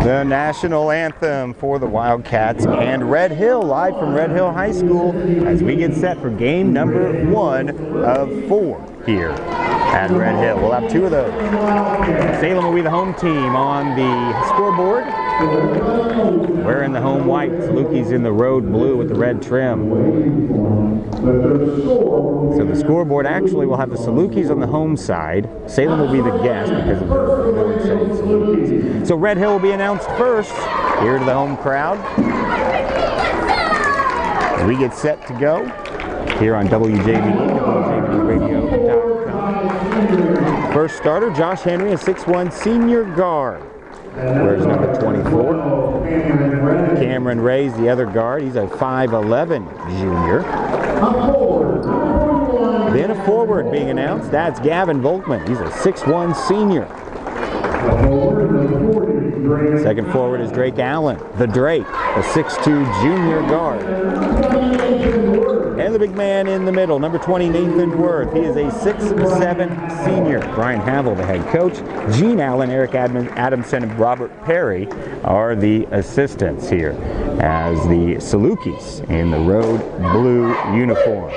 The national anthem for the Wildcats and Red Hill, live from Red Hill High School as we get set for game number 1 of 4 here at Red Hill. We'll have 2 of those. Salem will be the home team on the scoreboard, wearing the home white. Salukis in the road blue with the red trim. So the scoreboard actually will have the Salukis on the home side. Salem will be the guest because of the board saying Salukis. So Red Hill will be announced first here to the home crowd. As we get set to go here on WJBD, WJBDradio.com. First starter, Josh Henry, a 6'1" senior guard. Where's number 24? Cameron Ray's the other guard. He's a 5'11" junior. Then a forward being announced. That's Gavin Volkman. He's a 6'1" senior. Second forward is Drake Allen, the Drake, a 6'2" junior guard. And the big man in the middle, number 20, Nathan Worth. He is a 6'7" senior. Brian Havel, the head coach. Gene Allen, Eric Adamson, and Robert Perry are the assistants here as the Salukis in the road blue uniforms.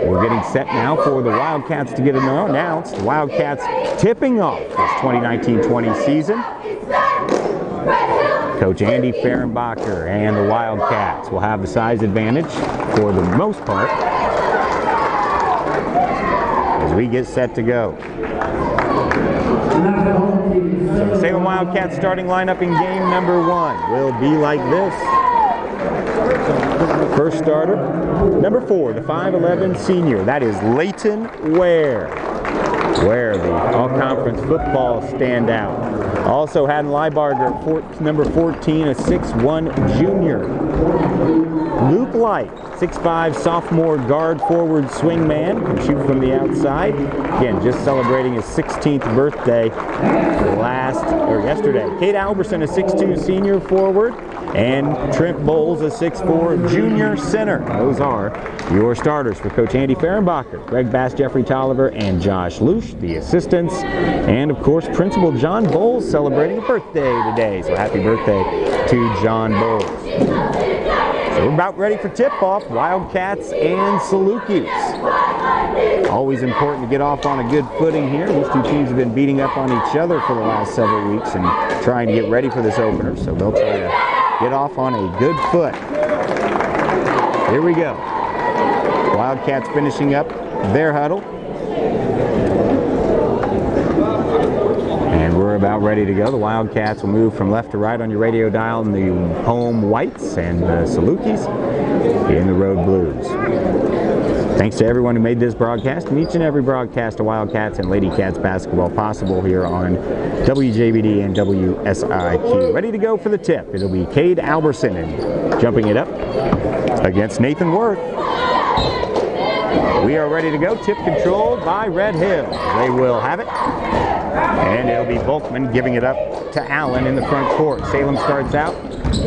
We're getting set now for the Wildcats to get announced. The Wildcats tipping off this 2019-20 season. Coach Andy Fehrenbacher and the Wildcats will have the size advantage for the most part as we get set to go. So the Salem Wildcats starting lineup in game number 1 will be like this. First starter, number 4, the 5'11" senior. That is Leighton Ware. Ware, the all-conference football standout. Also Haddon Liebarger, number 14, a 6'1" junior. Luke Light, 6'5" sophomore guard forward swingman, can shoot from the outside. Again, just celebrating his 16th birthday yesterday. Cade Alberson, a 6'2" senior forward. And Trent Bowles, a 6'4" junior center. Those are your starters for Coach Andy Fehrenbacher. Greg Bass, Jeffrey Tolliver, and Josh Lusch, the assistants. And of course, Principal John Bowles celebrating a birthday today. So happy birthday to John Bowles. So we're about ready for tip-off, Wildcats and Salukis. Always important to get off on a good footing here. These two teams have been beating up on each other for the last several weeks and trying to get ready for this opener. So they'll try to get off on a good foot. Here we go. Wildcats finishing up their huddle. And we're about ready to go. The Wildcats will move from left to right on your radio dial in the home whites, and the Salukis in the road blues. Thanks to everyone who made this broadcast and each and every broadcast of Wildcats and Lady Cats basketball possible here on WJBD and WSIQ. Ready to go for the tip. It'll be Cade Alberson and jumping it up against Nathan Worth. We are ready to go. Tip controlled by Red Hill. They will have it. And it'll be Volkman giving it up to Allen in the front court. Salem starts out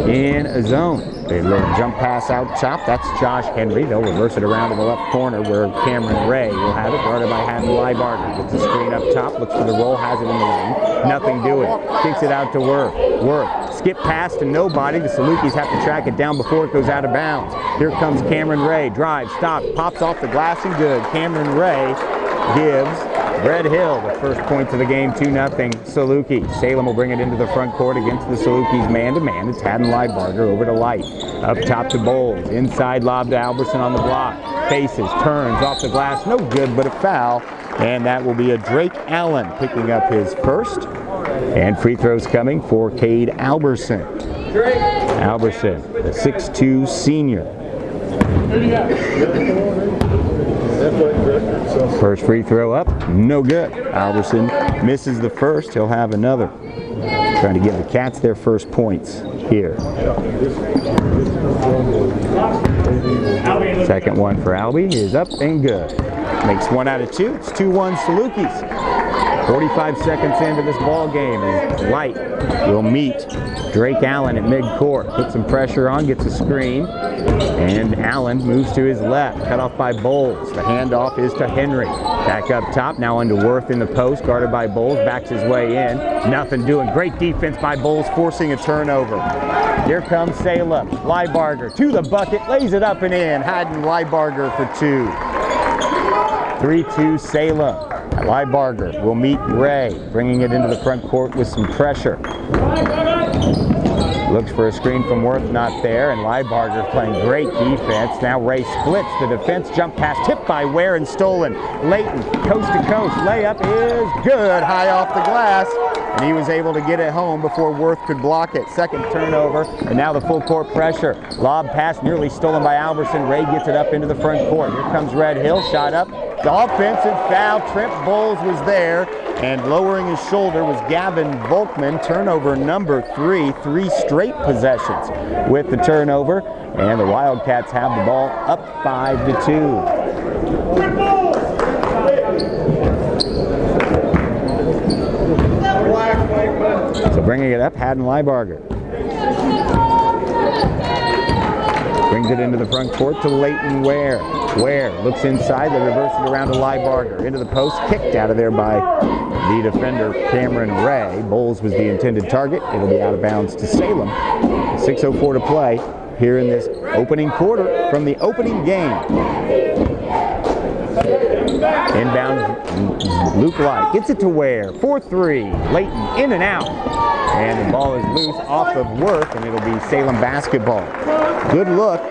in a zone. A little jump pass out top. That's Josh Henry. They'll reverse it around to the left corner where Cameron Ray will have it. Guarded by Haddon Liebarger. Gets the screen up top. Looks for the roll. Has it in the lane. Nothing doing. Kicks it out to Worth. Worth. Skip pass to nobody. The Salukis have to track it down before it goes out of bounds. Here comes Cameron Ray. Drive. Stop. Pops off the glass and good. Cameron Ray gives Red Hill the first points of the game, 2-0 Salukis. Salem will bring it into the front court against the Salukis man-to-man. It's Haddon Liebarger over to Light. Up top to Bowles. Inside lob to Alberson on the block. Faces, turns off the glass. No good, but a foul. And that will be a Drake Allen picking up his first. And free throws coming for Cade Alberson. Alberson, the 6'2" senior. First free throw up, no good. Alberson misses the first. He'll have another. Trying to give the Cats their first points here. Second one for Albie is up and good. Makes 1 out of 2. It's 2-1 Salukis. 45 seconds into this ball game, and Light will meet Drake Allen at midcourt. Puts some pressure on, gets a screen. And Allen moves to his left. Cut off by Bowles. The handoff is to Henry. Back up top, now into Worth in the post. Guarded by Bowles. Backs his way in. Nothing doing. Great defense by Bowles, forcing a turnover. Here comes Salem. Liebarger to the bucket. Lays it up and in. Haddon Liebarger for 2. 3-2 Salem. Liebarger will meet Ray, bringing it into the front court with some pressure. Looks for a screen from Worth, not there, and Liebarger playing great defense. Now Ray splits the defense, jump pass, tipped by Ware and stolen. Layton, coast to coast, layup is good, high off the glass, and he was able to get it home before Worth could block it. Second turnover, and now the full court pressure. Lob pass nearly stolen by Alberson. Ray gets it up into the front court. Here comes Red Hill, shot up. The offensive foul, Trent Bowles was there, and lowering his shoulder was Gavin Volkman. Turnover number 3, 3 straight possessions with the turnover, and the Wildcats have the ball up 5-2. So bringing it up, Haddon Liebarger. Brings it into the front court to Leighton Ware. Ware looks inside, they reverse it around to Liebarger. Into the post, kicked out of there by the defender Cameron Ray. Bowles was the intended target. It'll be out of bounds to Salem. 6:04 to play here in this opening quarter from the opening game. Inbound, Luke Light gets it to Ware. 4-3, Leighton in and out. And the ball is loose off of Worth, and it'll be Salem basketball. Good look,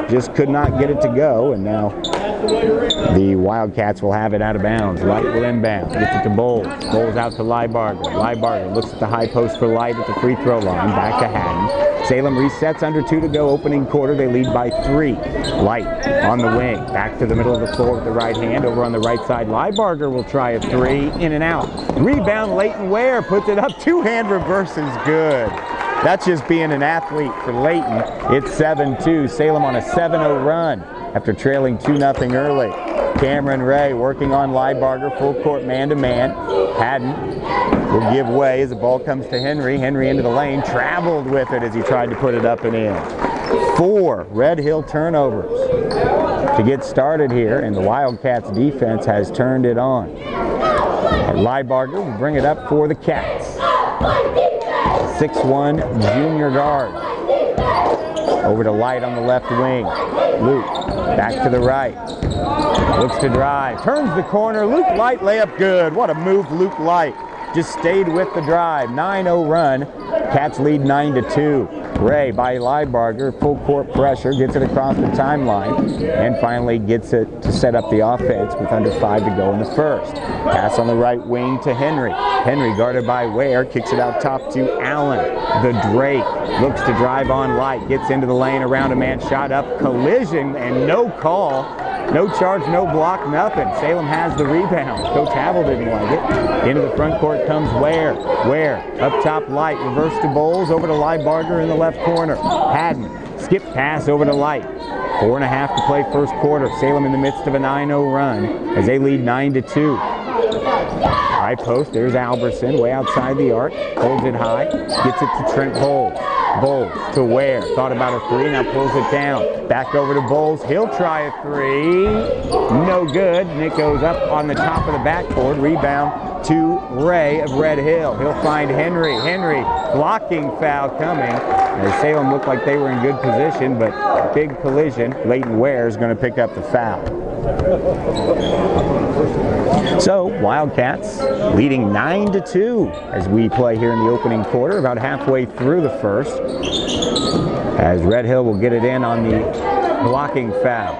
just could not get it to go, and now the Wildcats will have it out of bounds. Light will inbound, gets it to Bowles. Bowles out to Liebarger. Liebarger looks at the high post for Light at the free throw line. Back to Haddon. Salem resets, under 2 to go, opening quarter. They lead by 3. Light on the wing. Back to the middle of the floor with the right hand. Over on the right side, Liebarger will try a 3. In and out. Rebound, Leighton Ware puts it up. Two-hand reverse is good. That's just being an athlete for Leighton. It's 7-2. Salem on a 7-0 run after trailing 2-0 early. Cameron Ray working on Liebarger, full court man-to-man. Haddon will give way as the ball comes to Henry. Henry into the lane, traveled with it as he tried to put it up and in. 4 Red Hill turnovers to get started here, and the Wildcats defense has turned it on. Liebarger will bring it up for the Cats. 6'1" junior guard. Over to Light on the left wing. Luke back to the right. Looks to drive. Turns the corner. Luke Light layup good. What a move, Luke Light. Just stayed with the drive. 9-0 run. Cats lead 9-2. Ray by Liebarger, full court pressure, gets it across the timeline, and finally gets it to set up the offense with under 5 to go in the first. Pass on the right wing to Henry. Henry guarded by Ware, kicks it out top to Allen. The Drake looks to drive on Light, gets into the lane around a man, shot up, collision, and no call. No charge, no block, nothing. Salem has the rebound. Coach Havel didn't like it. Into the front court comes Ware. Ware, up top Light, reverse to Bowles, over to Liebarger in the left corner. Haddon, skip pass over to Light. 4.5 to play first quarter. Salem in the midst of a 9-0 run as they lead 9-2. High post, there's Alberson, way outside the arc. Holds it high, gets it to Trent Bowles. Bowles to Ware, thought about a 3, now pulls it down. Back over to Bowles, he'll try a 3. No good, and it goes up on the top of the backboard. Rebound to Ray of Red Hill. He'll find Henry. Henry, blocking foul coming. As Salem looked like they were in good position, but big collision. Leighton Ware is going to pick up the foul. So, Wildcats leading 9-2 as we play here in the opening quarter, about halfway through the first. As Red Hill will get it in on the blocking foul.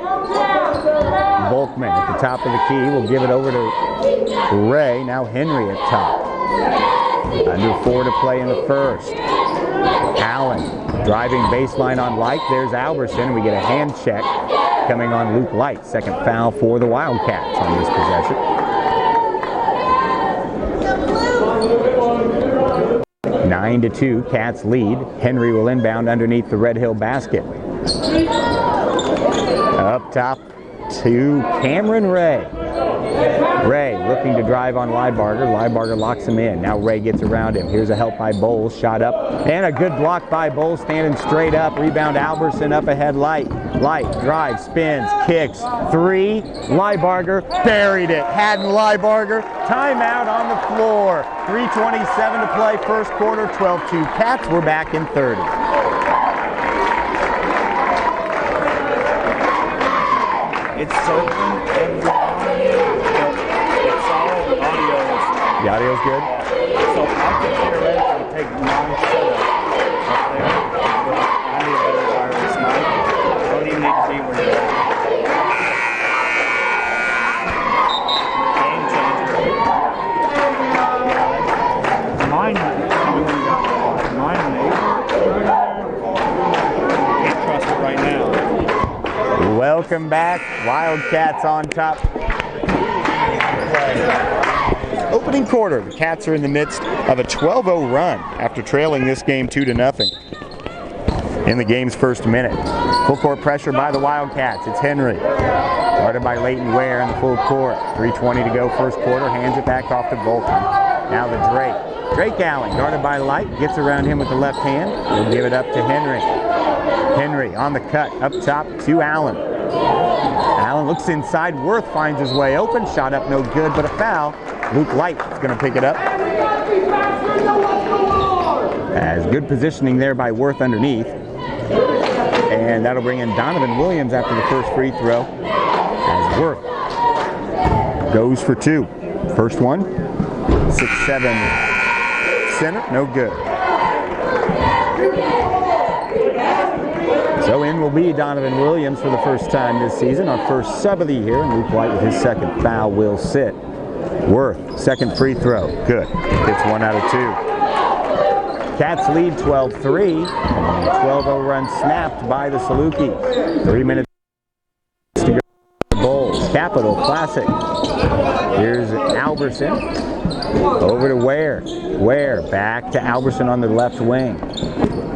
Volkman at the top of the key will give it over to Ray. Now Henry at top. Under 4 to play in the first. Allen driving baseline on Light. There's Alberson. We get a hand check coming on Luke Light. Second foul for the Wildcats on this possession. 9-2, Cats lead. Henry will inbound underneath the Red Hill basket. Up top to Cameron Ray. Ray looking to drive on Liebarger. Liebarger locks him in. Now Ray gets around him. Here's a help by Bowles. Shot up. And a good block by Bowles, standing straight up. Rebound Alberson up ahead. Light drives, spins, kicks. 3. Liebarger buried it. Hadden Liebarger. Timeout on the floor. 3:27 to play. First quarter. 12-2 Cats. We're back in 30. It's circling every time, it's all audio. The audio's good? So I could theoretically take my setup up there, but I need a better wireless mic. I don't even need to be where you're at. Game changer. Mine can't trust it right now. Welcome back. Wildcats on top. Opening quarter. The Cats are in the midst of a 12-0 run after trailing this game 2-0 in the game's first minute. Full court pressure by the Wildcats. It's Henry. Guarded by Leighton Ware in the full court. 3:20 to go first quarter. Hands it back off to Volkman. Now the Drake. Drake Allen guarded by Light. Gets around him with the left hand. He'll give it up to Henry. Henry on the cut, up top to Allen. Allen looks inside. Worth finds his way open. Shot up no good, but a foul. Luke Light is going to pick it up. As good positioning there by Worth underneath. And that'll bring in Donovan Williams after the first free throw. As Worth goes for 2. First one. 6-7 center. No good. So in will be Donovan Williams for the first time this season, our first sub of the year, and Luke White with his second foul will sit. Worth, second free throw, good. It's 1 out of 2. Cats lead 12-3, and a 12-0 run snapped by the Salukis. 3 minutes to go. Bulls, Capital Classic. Here's Alberson, over to Ware. Ware, back to Alberson on the left wing.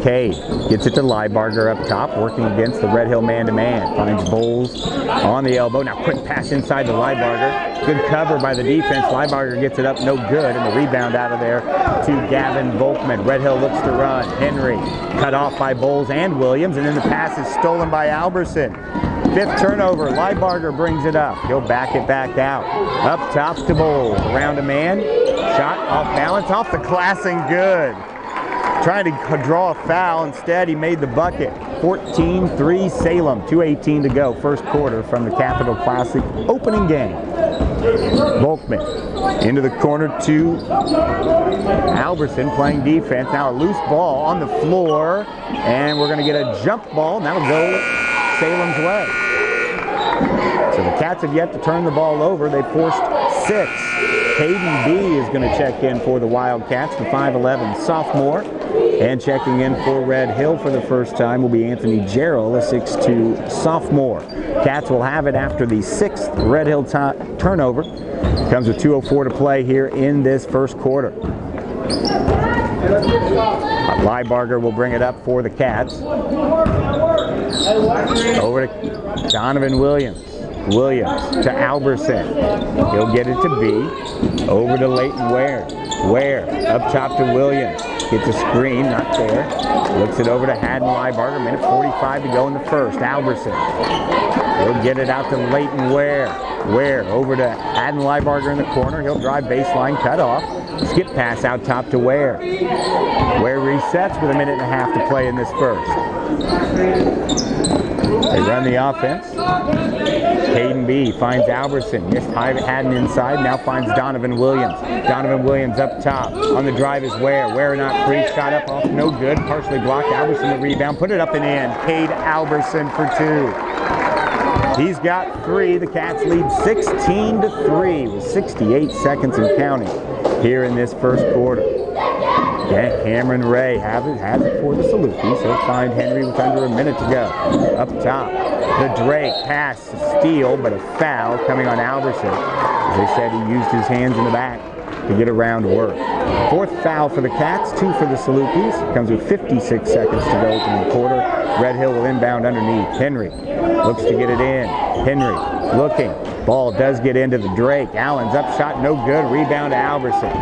Cade gets it to Liebarger up top, working against the Red Hill man-to-man. Finds Bowles on the elbow. Now quick pass inside to Liebarger. Good cover by the defense. Liebarger gets it up, no good, and the rebound out of there to Gavin Volkman. Red Hill looks to run. Henry cut off by Bowles and Williams, and then the pass is stolen by Alberson. 5th turnover. Liebarger brings it up. He'll back it back out. Up top to Bowles. Around a man. Shot off balance, off the glass and good. Trying to draw a foul. Instead, he made the bucket. 14-3 Salem. 2:18 to go. First quarter from the Capital Classic opening game. Volkman into the corner to Alberson playing defense. Now a loose ball on the floor. And we're going to get a jump ball. And that'll go Salem's way. So the Cats have yet to turn the ball over. They forced 6. Hayden B is going to check in for the Wildcats, the 5'11 sophomore. And checking in for Red Hill for the first time will be Anthony Jarrell, a 6'2 sophomore. Cats will have it after the 6th Red Hill turnover. Comes with 2:04 to play here in this first quarter. Liebarger will bring it up for the Cats. Over to Donovan Williams. Williams to Alberson. He'll get it to B. Over to Leighton Ware. Ware up top to Williams. Gets a screen, not there. Looks it over to Hadden Liebarger. Minute 45 to go in the first. Alberson. He'll get it out to Leighton Ware. Ware over to Hadden Liebarger in the corner. He'll drive baseline, cut off. Skip pass out top to Ware. Ware resets with a minute and a half to play in this first. They run the offense. Hayden B finds Alberson. Missed Hadden inside. Now finds Donovan Williams. Donovan Williams up top. On the drive is Ware. Ware not free. Shot up off. No good. Partially blocked. Alberson the rebound. Put it up and in. Cade Alberson for 2. He's got 3. The Cats lead 16-3 with 68 seconds and counting here in this first quarter. Yeah, Cameron Ray has it for the Salukis. He'll find Henry with under a minute to go. Up top, the Drake pass, steal, but a foul coming on Alberson. As they said, he used his hands in the back to get around work. 4th foul for the Cats, 2 for the Salukis. Comes with 56 seconds to go in the quarter. Red Hill will inbound underneath. Henry looks to get it in. Henry looking, Ball does get into the Drake. Allen's up shot, no good. Rebound to Alberson.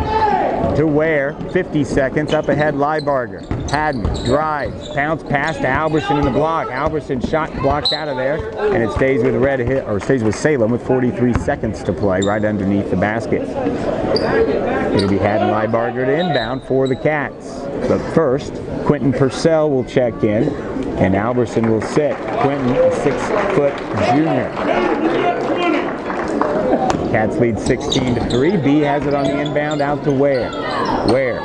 To Ware, 50 seconds. Up ahead, Liebarger. Haddon drives, pounds pass to Alberson in the block. Alberson shot blocked out of there, and it stays with stays with Salem with 43 seconds to play right underneath the basket. It'll be Haddon Liebarger to inbound for the Cats. But first, Quentin Purcell will check in, and Alberson will sit. Quentin, a 6-foot junior. Cats lead 16-3. B has it on the inbound out to Ware. Ware,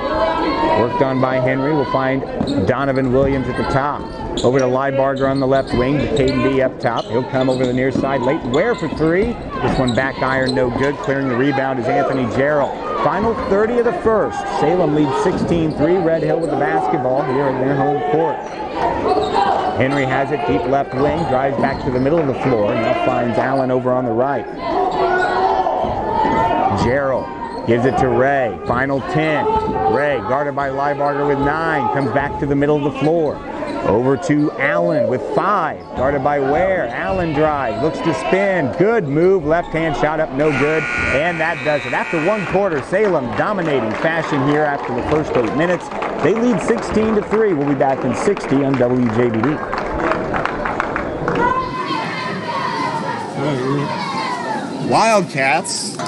worked on by Henry, will find Donovan Williams at the top. Over to Liebarger on the left wing, to Caden B up top. He'll come over the near side. Leighton Ware for three. This one back iron, no good. Clearing the rebound is Anthony Gerald. Final 30 of the first. Salem leads 16-3. Red Hill with the basketball here in their home court. Henry has it deep left wing, drives back to the middle of the floor, now finds Allen over on the right. Gerald gives it to Ray. Final 10. Ray, guarded by Liebarger with 9, comes back to the middle of the floor. Over to Allen with 5, guarded by Ware. Allen drives, looks to spin. Good move, left-hand shot up, no good, and that does it. After one quarter, Salem dominating fashion here after the first 8 minutes. They lead 16-3. We'll be back in 60 on WJBD. Wildcats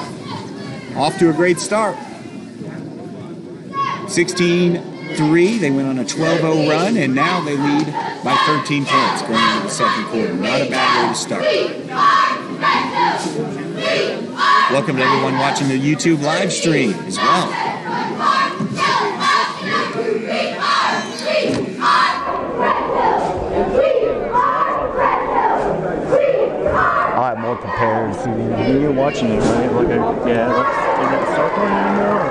off to a great start. 16-3, they went on a 12-0 run, and now they lead by 13 points going into the second quarter. Not a bad way to start. Welcome to everyone watching the YouTube live stream as well. I'll have more prepared. You're watching it, right? Is it the start point anymore?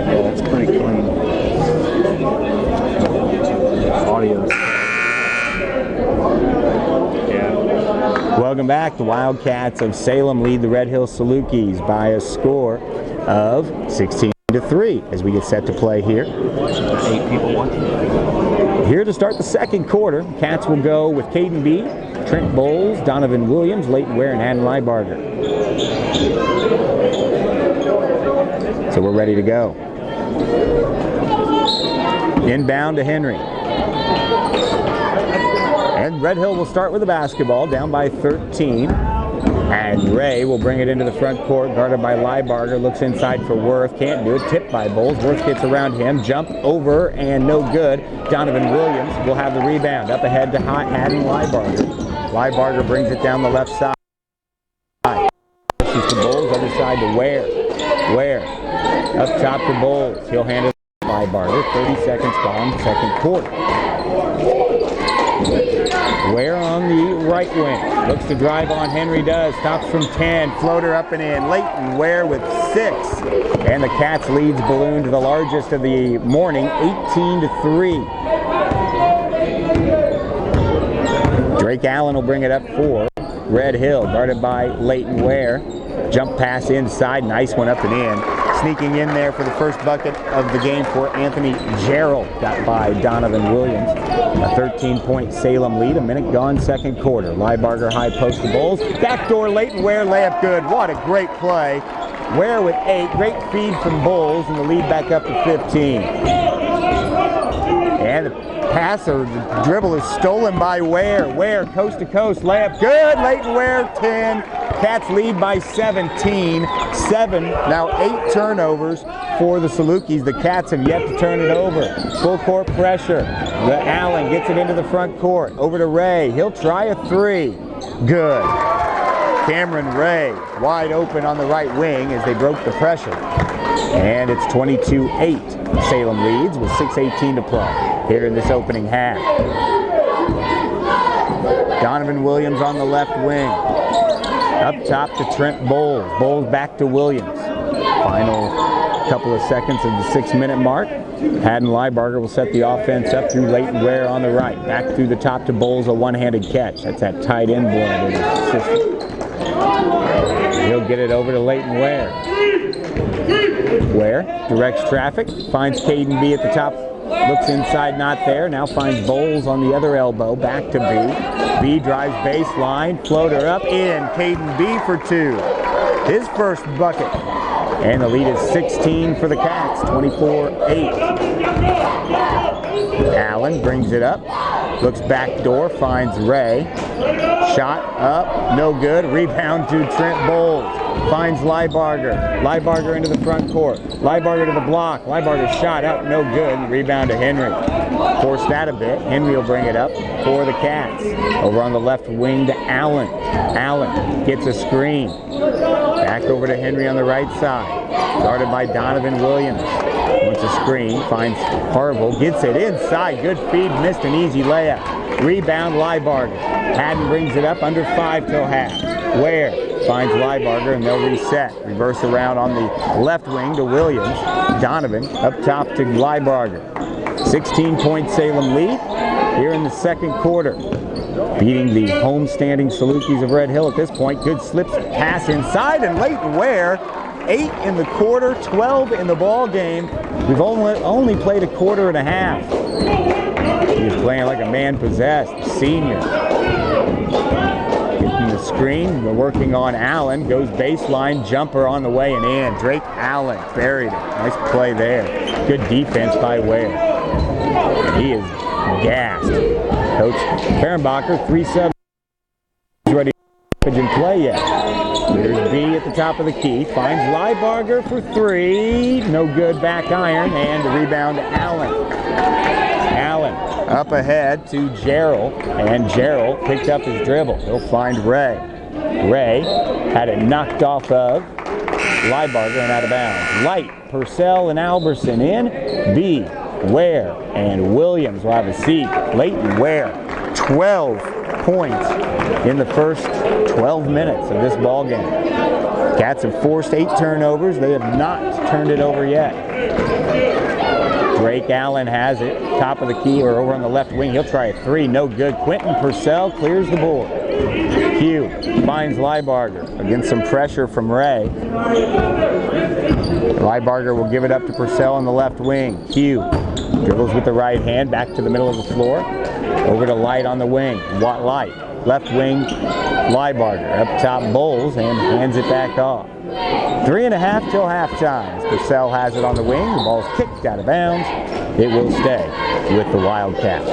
Yeah, it's pretty clean. Audio. Welcome back. The Wildcats of Salem lead the Red Hill Salukis by a score of 16-3 as we get set to play here. 8 people watching. Here to start the second quarter, Cats will go with Caden B, Trent Bowles, Donovan Williams, Leighton Ware, and Haddon Liebarger. So we're ready to go. Inbound to Henry. And Red Hill will start with the basketball, down by 13. And Ray will bring it into the front court, guarded by Liebarger. Looks inside for Worth, can't do it. Tipped by Bowles. Worth gets around him, jump over, and no good. Donovan Williams will have the rebound. Up ahead to Haddon Liebarger. Liebarger brings it down the left side. To Bowles, other side to Ware. Ware up top to Bowles. He'll hand it to Liebarger. 30 seconds gone, second quarter. Ware on the right wing. Looks to drive on. Henry does. Stops from 10. Floater up and in. Leighton Ware with 6. And the Cats leads balloon to the largest of the morning, 18-3. Drake Allen will bring it up for Red Hill, guarded by Leighton Ware. Jump pass inside. Nice one up and in. Sneaking in there for the first bucket of the game for Anthony Gerald. Got by Donovan Williams. A 13-point Salem lead. A minute gone, second quarter. Liebarger high post to Bowles. Backdoor Leighton Ware layup good. What a great play. Ware with 8. Great feed from Bowles, and the lead back up to 15. And the pass or the dribble is stolen by Ware. Ware coast to coast. Layup good. Leighton Ware 10. Cats lead by 17. 7, now 8 turnovers for the Salukis. The Cats have yet to turn it over. Full court pressure. Allen gets it into the front court. Over to Ray. He'll try a 3. Good. Cameron Ray wide open on the right wing as they broke the pressure. And it's 22-8. Salem leads with 6:18 to play here in this opening half. Donovan Williams on the left wing. Up top to Trent Bowles. Bowles back to Williams. Final couple of seconds of the 6-minute mark. Haddon Liebarger will set the offense up through Leighton Ware on the right. Back through the top to Bowles, a one-handed catch. That's that tight end boy that is assistant. He'll get it over to Leighton Ware. Ware directs traffic, finds Caden B at the top, looks inside, not there. Now finds Bowles on the other elbow, back to B. B drives baseline, floater up, in. Caden B for 2. His first bucket. And the lead is 16 for the Cats, 24-8. Allen brings it up, looks back door, finds Ray. Shot up, no good. Rebound to Trent Bowles. Finds Liebarger. Liebarger into the front court. Liebarger to the block. Liebarger shot up, no good. Rebound to Henry. Forced that a bit. Henry will bring it up for the Cats. Over on the left wing to Allen. Allen gets a screen. Back over to Henry on the right side. Guarded by Donovan Williams. Wants a screen. Finds Harville. Gets it inside. Good feed. Missed an easy layup. Rebound Liebarger. Haddon brings it up under 5 till half. Ware finds Liebarger and they'll reset. Reverse around on the left wing to Williams. Donovan up top to Liebarger. 16-point Salem lead here in the second quarter. Beating the homestanding Salukis of Red Hill at this point. Good slips pass inside, and Leighton Ware, 8 in the quarter, 12 in the ball game. We've only played a quarter and a half. He's playing like a man possessed. Senior. Getting the screen. We're working on Allen. Goes baseline. Jumper on the way and in. Drake Allen buried it. Nice play there. Good defense by Ware. And he is gassed. Coach Fehrenbacher, 3 subs. Ready to play yet. There's B at the top of the key. Finds Liebarger for 3. No good, back iron, and the rebound to Allen. Allen up ahead to Gerald, and Gerald picked up his dribble. He'll find Ray. Ray had it knocked off of Liebarger and out of bounds. Light, Purcell, and Alberson in. B, Ware, and Williams will have a seat. Leighton Ware, 12 points in the first 12 minutes of this ball game. Cats have forced 8 turnovers. They have not turned it over yet. Drake Allen has it, top of the key or over on the left wing. He'll try a 3, no good. Quentin Purcell clears the board. Hugh finds Liebarger against some pressure from Ray. Liebarger will give it up to Purcell on the left wing. Hugh dribbles with the right hand, back to the middle of the floor. Over to Light on the wing. Light, left wing, Liebarger. Up top, Bowles, and hands it back off. 3.5 till halftime. Purcell has it on the wing. The ball's kicked out of bounds. It will stay with the Wildcats.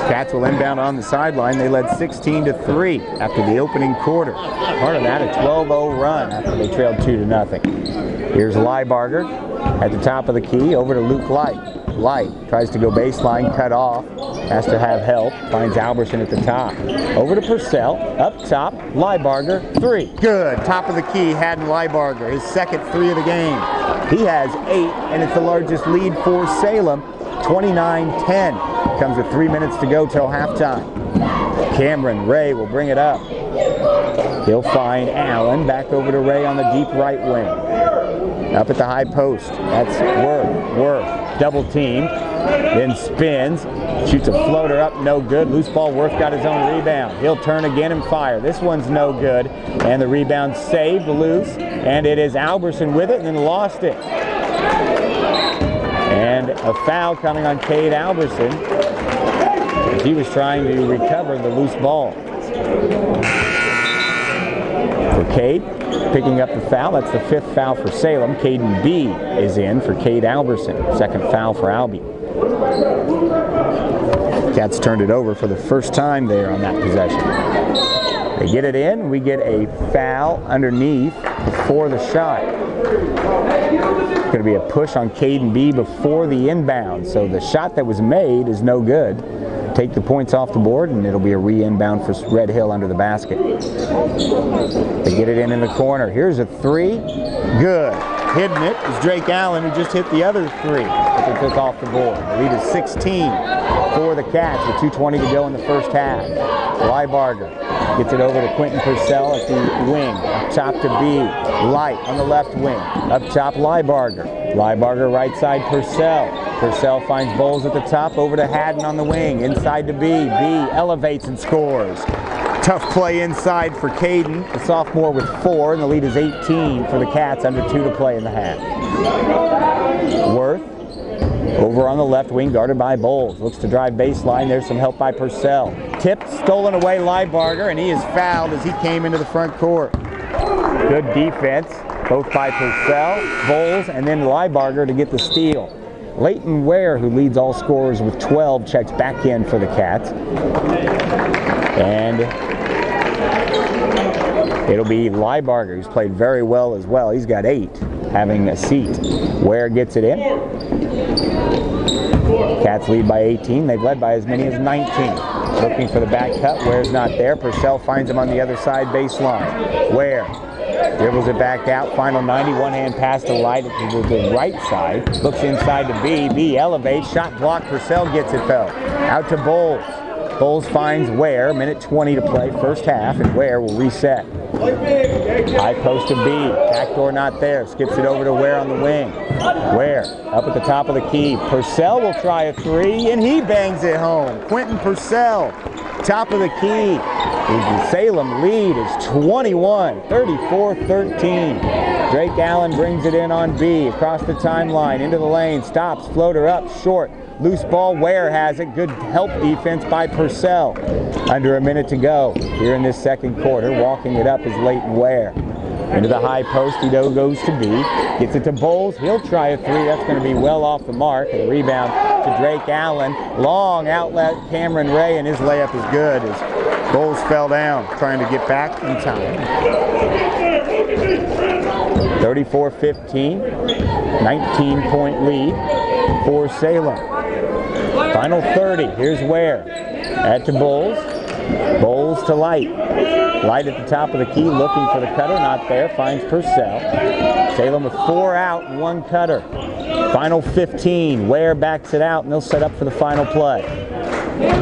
Cats will inbound on the sideline. They led 16-3 after the opening quarter. Part of that, a 12-0 run after they trailed 2-0. Here's Liebarger at the top of the key, over to Luke Light. Light tries to go baseline, cut off, has to have help, finds Alberson at the top. Over to Purcell, up top, Liebarger, 3. Good, top of the key, Haddon Liebarger, his second 3 of the game. He has 8, and it's the largest lead for Salem, 29-10. Comes with 3 minutes to go till halftime. Cameron Ray will bring it up. He'll find Allen, back over to Ray on the deep right wing. Up at the high post, that's Worth, double team, then spins, shoots a floater up, no good. Loose ball, Worth got his own rebound. He'll turn again and fire. This one's no good, and the rebound saved loose, and it is Alberson with it, and then lost it. And a foul coming on Cade Alberson, as he was trying to recover the loose ball. For Cade, picking up the foul. That's the 5th foul for Salem. Caden B is in for Cade Alberson. 2nd foul for Albie. Cats turned it over for the first time there on that possession. They get it in. We get a foul underneath before the shot. It's going to be a push on Caden B before the inbound. So the shot that was made is no good. Take the points off the board, and it'll be a re-inbound for Red Hill under the basket. They get it in the corner. Here's a 3. Good. Hitting it is Drake Allen, who just hit the other 3 that they took off the board. The lead is 16. for the Cats with 2:20 to go in the first half. Liebarger gets it over to Quentin Purcell at the wing. Up top to B. Light on the left wing. Up top, Liebarger. Liebarger right side, Purcell. Purcell finds Bowles at the top, over to Haddon on the wing. Inside to B. B elevates and scores. Tough play inside for Caden, the sophomore with 4, and the lead is 18 for the Cats, under 2 to play in the half. Worth over on the left wing, guarded by Bowles. Looks to drive baseline. There's some help by Purcell. Tipped, stolen away, Liebarger, and he is fouled as he came into the front court. Good defense, both by Purcell, Bowles, and then Liebarger to get the steal. Leighton Ware, who leads all scorers with 12, checks back in for the Cats. And it'll be Liebarger, who's played very well as well. He's got 8, having a seat. Ware gets it in. Cats lead by 18. They've led by as many as 19. Looking for the back cut. Ware's not there. Purcell finds him on the other side baseline. Ware dribbles it back out. Final 90. One-hand pass to Light to the right side. Looks inside to B. B elevates. Shot blocked. Purcell gets it though. Out to Bowles. Bowles finds Ware. Minute 20 to play, first half, and Ware will reset. High post to B. Backdoor not there. Skips it over to Ware on the wing. Ware up at the top of the key. Purcell will try a 3, and he bangs it home. Quentin Purcell, top of the key. The Salem lead is 21, 34-13. Drake Allen brings it in on B. Across the timeline, into the lane. Stops, floater up, short. Loose ball, Ware has it. Good help defense by Purcell. Under a minute to go here in this second quarter. Walking it up is Leighton Ware. Into the high post, he goes to B. Gets it to Bowles. He'll try a 3. That's going to be well off the mark. And a rebound to Drake Allen. Long outlet, Cameron Ray, and his layup is good as Bowles fell down trying to get back in time. 34-15, 19-point lead for Salem. Final 30. Here's Ware. Add to Bowles. Bowles to Light. Light at the top of the key, looking for the cutter. Not there. Finds Purcell. Salem with 4 out and 1 cutter. Final 15. Ware backs it out, and they'll set up for the final play.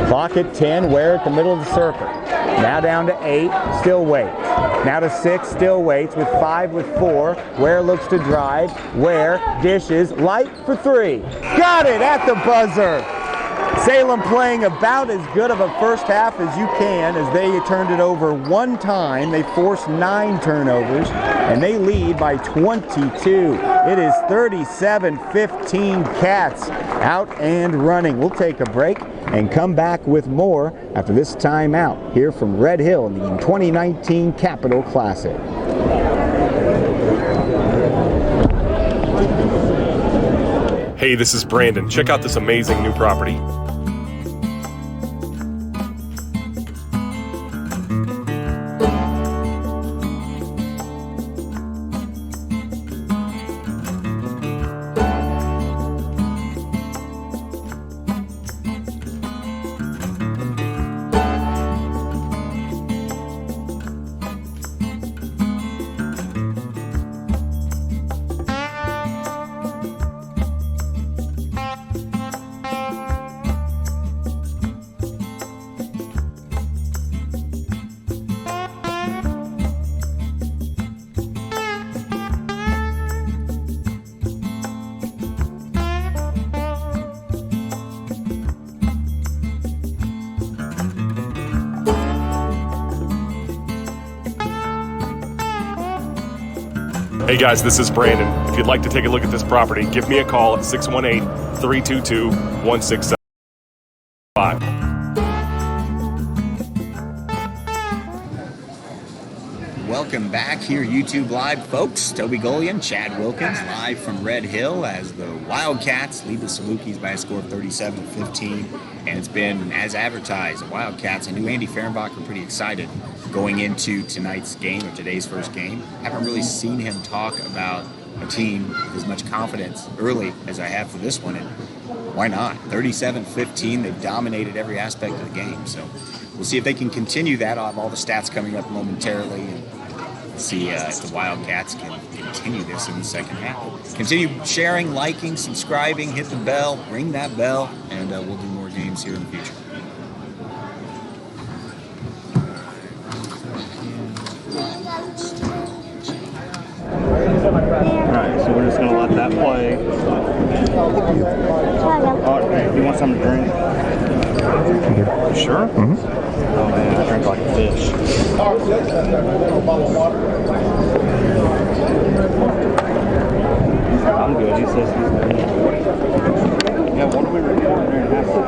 Clock at 10. Ware at the middle of the circle. Now down to 8. Still waits. Now to 6. Still waits with 5 with 4. Ware looks to drive. Ware dishes. Light for 3. Got it at the buzzer. Salem playing about as good of a first half as you can, as they turned it over 1 time. They forced 9 turnovers, and they lead by 22. It is 37-15 Cats out and running. We'll take a break and come back with more after this timeout here from Red Hill in the 2019 Capital Classic. Hey, this is Brandon. Check out this amazing new property. Hey guys, this is Brandon. If you'd like to take a look at this property, give me a call at 618-322-1675. Welcome back here, YouTube Live, folks. Toby Golian, Chad Wilkins, live from Red Hill as the Wildcats lead the Salukis by a score of 37-15. And it's been, as advertised, the Wildcats. I knew Andy Fehrenbach were pretty excited going into tonight's game, or today's first game. Haven't really seen him talk about a team with as much confidence early as I have for this one. And why not? 37-15, they've dominated every aspect of the game. So we'll see if they can continue that. I'll have all the stats coming up momentarily, and see if the Wildcats can continue this in the second half. Continue sharing, liking, subscribing, hit the bell, ring that bell, and we'll do more games here in the future. Alright, so we're just going to let that play. Oh, you want something to drink? Sure? Mm-hmm. Oh man, I drink like a fish. I'm good. He says he's good. Yeah, what are we recording there in halftime?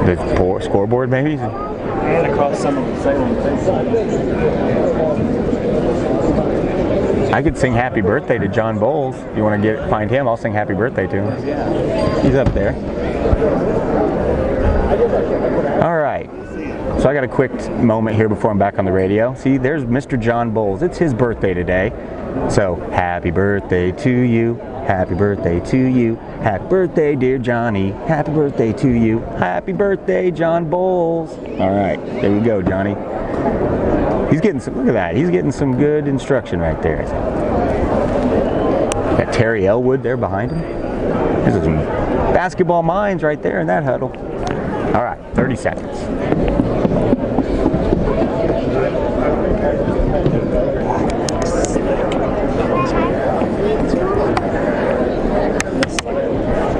The scoreboard, maybe? And across some of the Salem. I could sing happy birthday to John Bowles. You want to find him? I'll sing happy birthday to him. He's up there. All right. So I got a quick moment here before I'm back on the radio. See, there's Mr. John Bowles. It's his birthday today. So happy birthday to you. Happy birthday to you. Happy birthday, dear Johnny. Happy birthday to you. Happy birthday, John Bowles. All right. There you go, Johnny. He's getting some, look at that. He's getting some good instruction right there. Got Terry Elwood there behind him. This is some basketball minds right there in that huddle. All right, 30 seconds.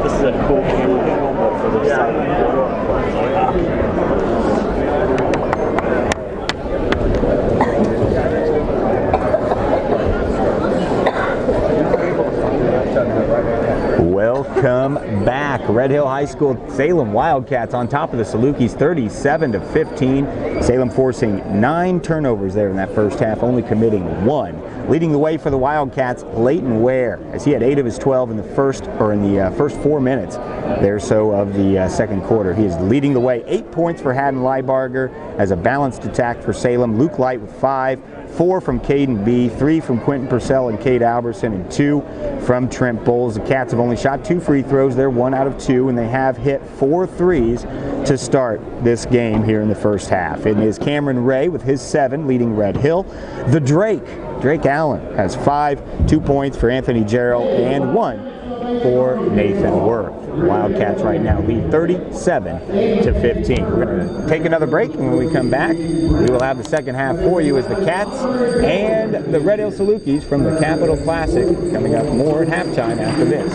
This is a cool camera angle, but for the side. Welcome back. Red Hill High School Salem Wildcats on top of the Salukis 37-15. Salem forcing 9 turnovers there in that first half, only committing 1. Leading the way for the Wildcats, Leighton Ware, as he had 8 of his 12 in the first 4 minutes there so of the second quarter. He is leading the way. 8 points for Haddon Leibarger as a balanced attack for Salem. Luke Light with 5. 4 from Caden B, 3 from Quentin Purcell and Cade Alberson, and 2 from Trent Bowles. The Cats have only shot 2 free throws. They're 1 out of 2, and they have hit 4 threes to start this game here in the first half. It is Cameron Ray with his 7 leading Red Hill. The Drake Allen has 5, 2 points for Anthony Gerald, and 1 for Nathan Worth. Wildcats right now lead 37-15. We're going to take another break, and when we come back, we will have the second half for you as the Cats and the Red Hill Salukis from the Capital Classic coming up more at halftime after this.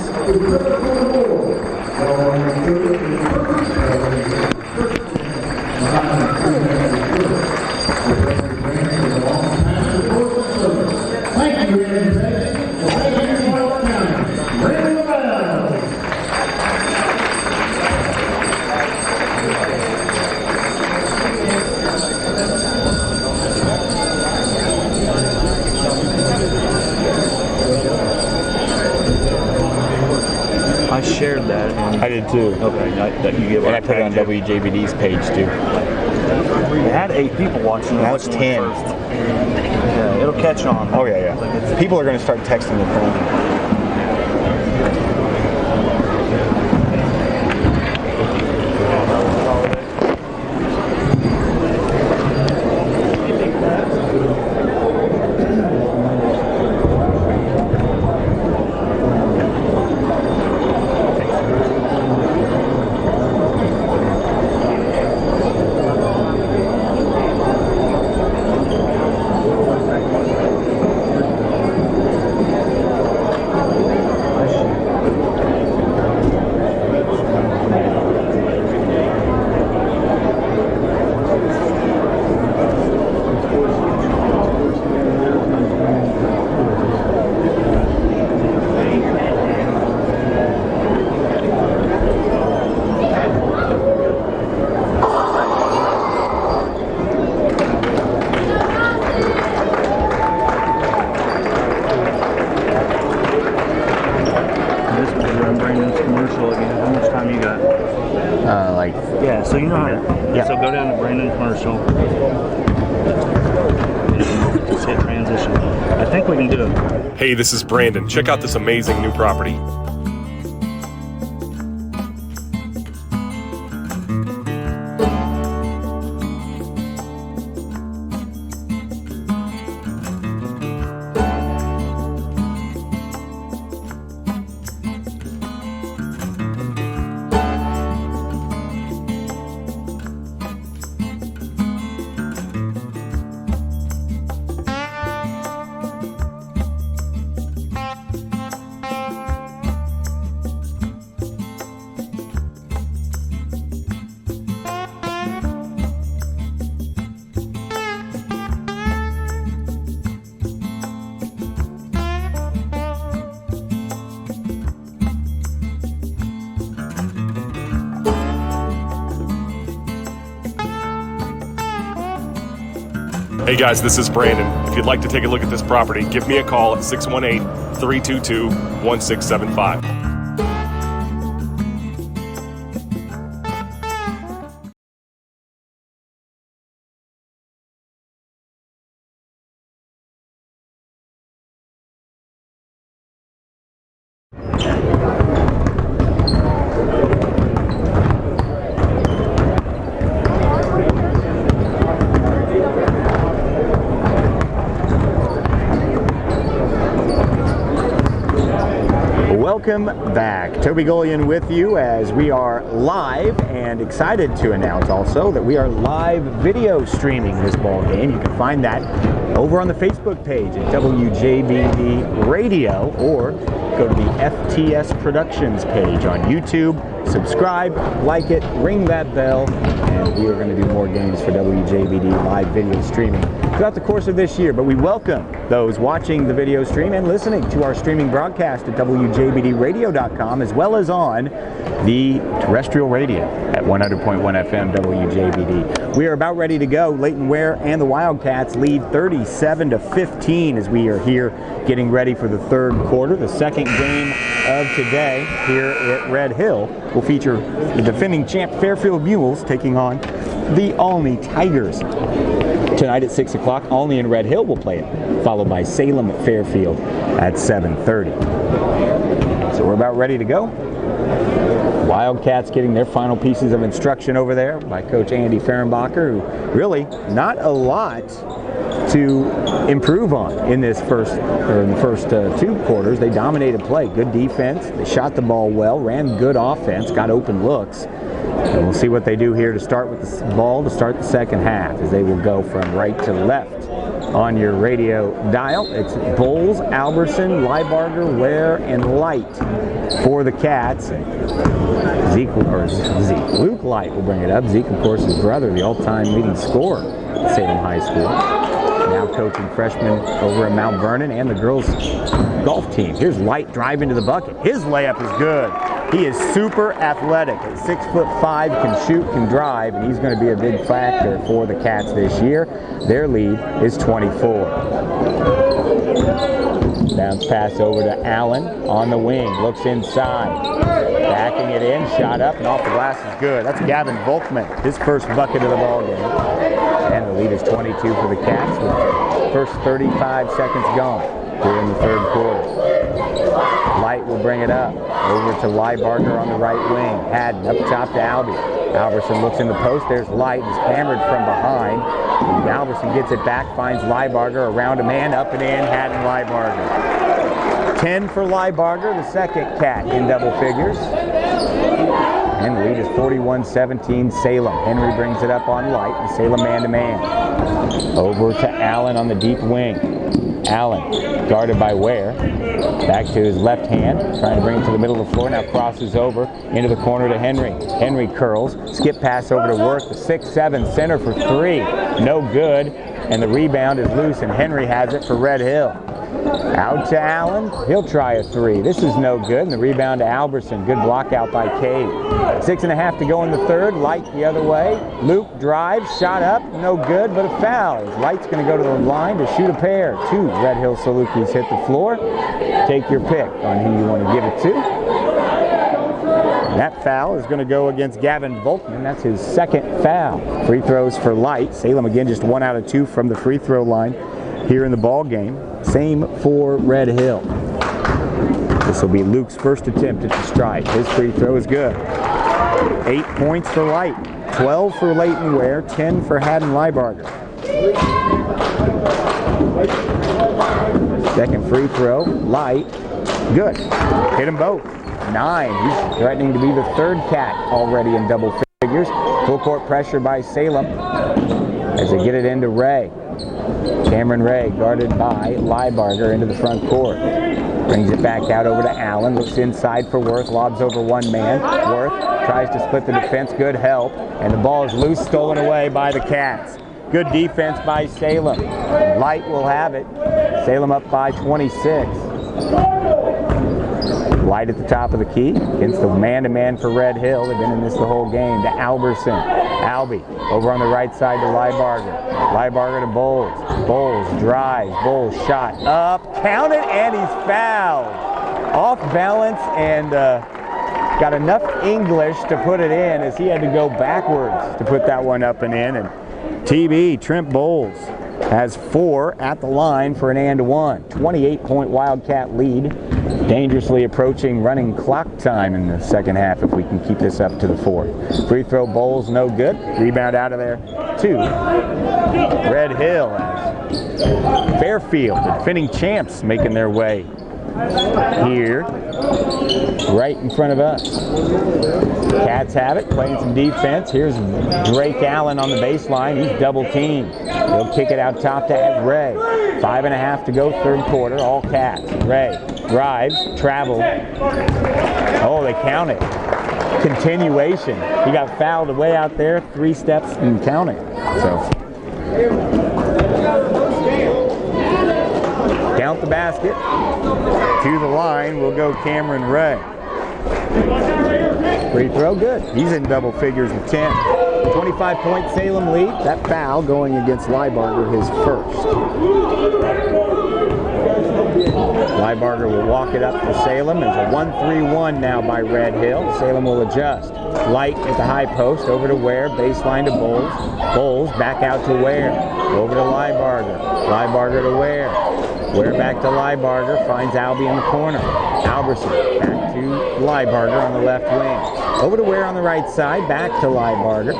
I shared that. I did too. Okay, that you get. And I put it on WJBD's page too. We had 8 people watching. Now it's 10. Yeah, it'll catch on. Oh yeah. People are going to start texting their phone. Yeah, so you know how. Yeah. So go down to Brandon commercial. Just hit transition. I think we can do it. Hey, this is Brandon. Check out this amazing new property. Hey guys, this is Brandon. If you'd like to take a look at this property, give me a call at 618-322-1675. Welcome back. Toby Golian with you as we are live, and excited to announce also that we are live video streaming this ball game. You can find that over on the Facebook page at WJBD Radio, or go to the FTS Productions page on YouTube. Subscribe, like it, ring that bell, and we are going to do more games for WJBD live video streaming throughout the course of this year. But we welcome those watching the video stream and listening to our streaming broadcast at WJBDradio.com, as well as on the terrestrial radio at 100.1 FM WJBD. We are about ready to go. Leighton Ware and the Wildcats lead 37-15 as we are here getting ready for the third quarter. The second game of today here at Red Hill will feature the defending champ Fairfield Mules taking on the Olney Tigers. Tonight at 6 o'clock, Olney and Red Hill will play it, followed by Salem at Fairfield at 7:30. So we're about ready to go. Wildcats getting their final pieces of instruction over there by Coach Andy Fehrenbacher, who really not a lot to improve on in the first two quarters. They dominated play, good defense, they shot the ball well, ran good offense, got open looks. And we'll see what they do here to start with the ball to start the second half, as they will go from right to left on your radio dial. It's Bowles, Alberson, Liebarger, Ware, and Light for the Cats. Luke Light will bring it up. Zeke, of course, his brother, the all-time leading scorer at Salem High School. Now coaching freshmen over at Mount Vernon and the girls golf team. Here's Light driving to the bucket. His layup is good. He is super athletic. At 6'5", can shoot, can drive, and he's going to be a big factor for the Cats this year. Their lead is 24. Bounce pass over to Allen on the wing. Looks inside. Backing it in. Shot up and off the glass is good. That's Gavin Volkman, his first bucket of the ball game. And the lead is 22 for the Cats with the first 35 seconds gone here in the third quarter. Light will bring it up. Over to Liebarger on the right wing. Haddon up top to Albie. Alberson looks in the post. There's Light. He's hammered from behind. And Alberson gets it back, finds Liebarger around a man, up and in. Haddon, Liebarger. 10 for Liebarger, the second Cat in double figures. And the lead is 41-17 Salem. Henry brings it up on Light, and Salem man-to-man. Over to Allen on the deep wing. Allen guarded by Ware. Back to his left hand, trying to bring it to the middle of the floor. Now crosses over into the corner to Henry. Henry curls, skip pass over to Worth. The 6'7" center for three. No good, and the rebound is loose, and Henry has it for Red Hill. Out to Allen. He'll try a three. This is no good, and the rebound to Alberson. Good block out by Cade. 6.5 to go in the third. Light the other way. Luke drives, shot up, no good, but a foul. Light's going to go to the line to shoot a pair. Two Red Hill Salukis hit the floor. Take your pick on who you want to give it to. That foul is going to go against Gavin Volkman. That's his second foul. Free throws for Light. Salem again just 1 out of 2 from the free throw line here in the ball game. Same for Red Hill. This will be Luke's first attempt at the strike. His free throw is good. 8 points for Light. 12 for Leighton Ware. 10 for Haddon Liebarger. Second free throw. Light. Good. Hit them both. 9. He's threatening to be the third Cat already in double figures. Full court pressure by Salem as they get it into Ray. Cameron Ray guarded by Liebarger into the front court. Brings it back out over to Allen. Looks inside for Worth. Lobs over one man. Worth tries to split the defense. Good help. And the ball is loose, stolen away by the Cats. Good defense by Salem. Light will have it. Salem up by 26. Light at the top of the key against the man-to-man for Red Hill. They've been in this the whole game. To Alberson. Albie over on the right side to Liebarger. Liebarger to Bowles. Bowles drives. Bowles shot up. Count it, and he's fouled. Off balance and got enough English to put it in as he had to go backwards to put that one up and in. And TB, Trent Bowles, has 4 at the line for an and one. 28-point Wildcat lead. Dangerously approaching running clock time in the second half if we can keep this up to the 4th. Free throw Bowles, no good. Rebound out of there to Red Hill as Fairfield, the defending champs, making their way here right in front of us. Cats have it, playing some defense. Here's Drake Allen on the baseline. He's double teamed. He'll kick it out top to Ray. 5.5 to go, third quarter. All Cats. Ray drives, travels. Oh, they count it. Continuation. He got fouled way out there. 3 steps and counting. So count the basket. To the line will go Cameron Ray. Free throw, good. He's in double figures with 10. 25-point Salem lead. That foul going against Liebarger, his first. Liebarger will walk it up for Salem. There's a 1-3-1 now by Red Hill. Salem will adjust. Light at the high post, over to Ware, baseline to Bowles. Bowles back out to Ware. Over to Liebarger. Liebarger to Ware. Ware back to Liebarger, finds Albie in the corner. Alberson back to Liebarger on the left wing. Over to Ware on the right side, back to Liebarger.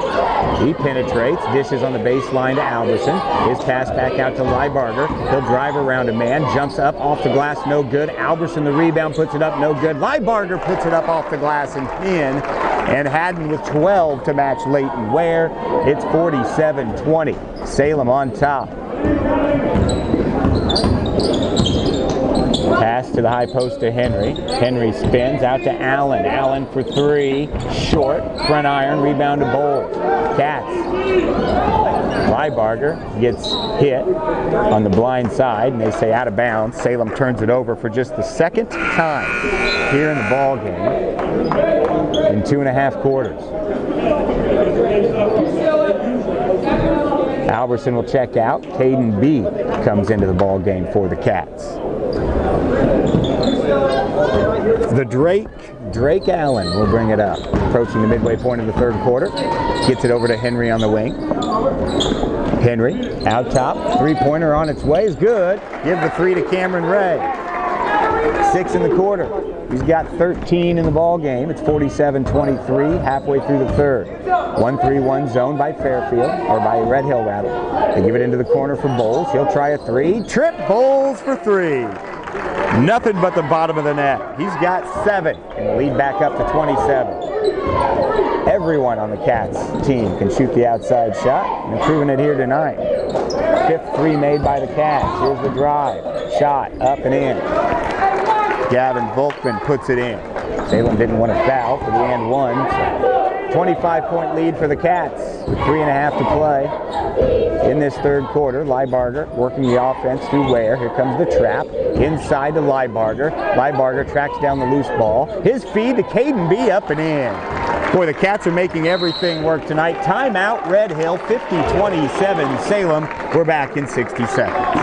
He penetrates, dishes on the baseline to Alberson. His pass back out to Liebarger. He'll drive around a man, jumps up off the glass, no good. Alberson the rebound, puts it up, no good. Liebarger puts it up off the glass and in. And Haddon with 12 to match Leighton Ware. It's 47-20. Salem on top. Pass to the high post to Henry. Henry spins out to Allen. Allen for 3. Short. Front iron. Rebound to Bowles. Cats. Liebarger gets hit on the blind side, and they say out of bounds. Salem turns it over for just the second time here in the ball game in 2.5 quarters. Alberson will check out. Caden B comes into the ball game for the Cats. The Drake Allen will bring it up. Approaching the midway point of the third quarter. Gets it over to Henry on the wing. Henry out top. Three-pointer on its way is good. Give the 3 to Cameron Ray. 6 in the quarter. He's got 13 in the ball game. It's 47-23, halfway through the third. 1-3-1 zone by Fairfield, or by Red Hill rather. They give it into the corner for Bowles. He'll try a 3. Trip Bowles for 3. Nothing but the bottom of the net. He's got 7 and the lead back up to 27. Everyone on the Cats team can shoot the outside shot, and proving it here tonight. 5th 3 made by the Cats. Here's the drive. Shot up and in. Gavin Volkman puts it in. Salem didn't want to foul for the and one. So 25-point lead for the Cats with 3.5 to play in this third quarter. Liebarger working the offense through Ware. Here comes the trap. Inside to Liebarger. Liebarger tracks down the loose ball. His feed to Caden B up and in. Boy, the Cats are making everything work tonight. Timeout, Red Hill, 50-27 Salem. We're back in 60 seconds.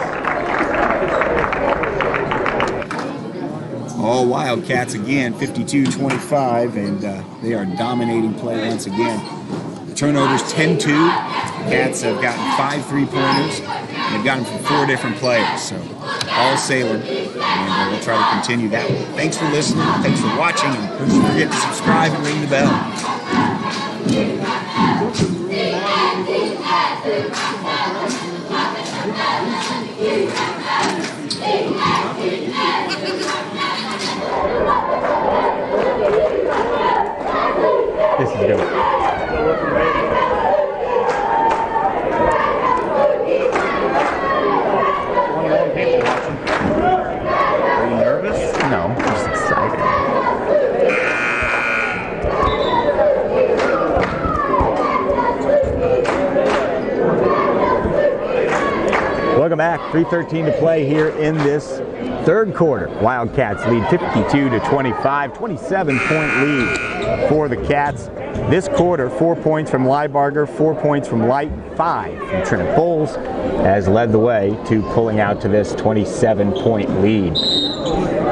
All Wildcats again, 52-25, and they are dominating play once again. The turnovers 10-2. Cats have gotten 5 3-pointers, and they've gotten from 4 different players. So all Salem, and we'll try to continue that one. Thanks for listening. Thanks for watching, and don't forget to subscribe and ring the bell. This is good. Are you nervous? No, I'm just excited. Welcome back. 3:13 to play here in this third quarter. Wildcats lead 52-25, 27-point lead for the Cats. This quarter, 4 points from Liebarger, 4 points from Light, 5 from Trent Bowles, has led the way to pulling out to this 27-point lead.